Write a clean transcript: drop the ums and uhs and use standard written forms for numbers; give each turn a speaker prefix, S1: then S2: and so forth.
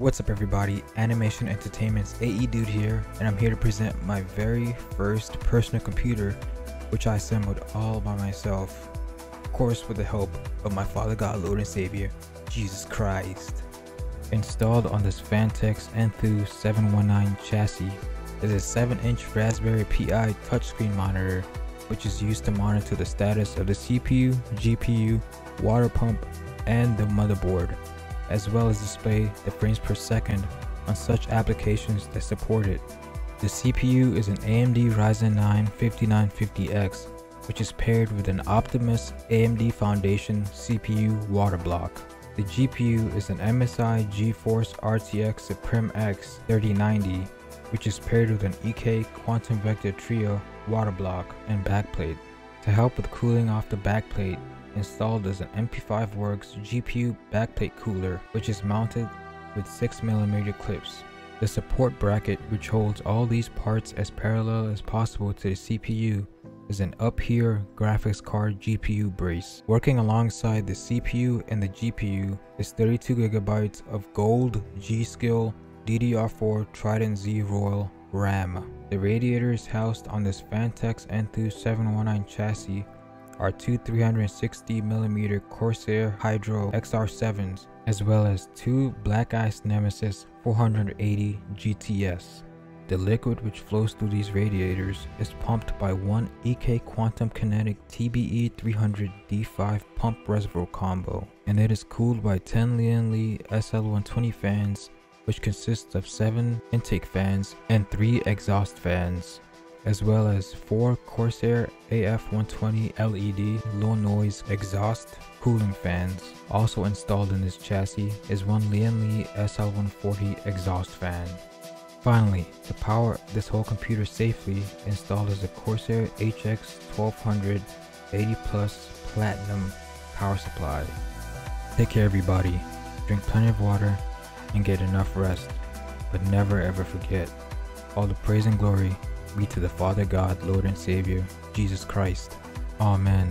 S1: What's up everybody, Animation Entertainment's AE Dude here, and I'm here to present my very first personal computer, which I assembled all by myself, of course with the help of my Father God, Lord and Savior, Jesus Christ. Installed on this Phanteks Enthoo 719 chassis is a 7-inch Raspberry Pi touchscreen monitor, which is used to monitor the status of the CPU, GPU, water pump, and the motherboard, as well as display the frames per second on such applications that support it. The CPU is an AMD RYZEN 9 5950X, which is paired with an Optimus AMD Foundation CPU water block. The GPU is an MSI GEFORCE RTX SUPRIM X 3090, which is paired with an EK Quantum Vector Trio water block and backplate. To help with cooling off the backplate, installed is an MP5 Works GPU backplate cooler, which is mounted with 6mm clips. The support bracket, which holds all these parts as parallel as possible to the CPU, is an upHere graphics card GPU brace. Working alongside the CPU and the GPU is 32GB of gold G.Skill DDR4 TRIDENT Z ROYAL RAM. The radiators housed on this Phanteks Enthoo 719 chassis are two 360mm Corsair Hydro XR7s, as well as two Black Ice Nemesis 480 GTS. The liquid which flows through these radiators is pumped by one EK Quantum Kinetic TBE 300 D5 Pump-Reservoir combo, and it is cooled by 10 Lian SL120 fans, which consists of 7 intake fans and 3 exhaust fans, as well as 4 Corsair AF120 LED low noise exhaust cooling fans. Also installed in this chassis is one Lian SL140 exhaust fan. Finally, to power this whole computer safely, installed is a Corsair HX 1200 80+ Platinum power supply. Take care everybody, drink plenty of water and get enough rest, but never ever forget, all the praise and glory be to the Father God, Lord and Savior, Jesus Christ. Amen.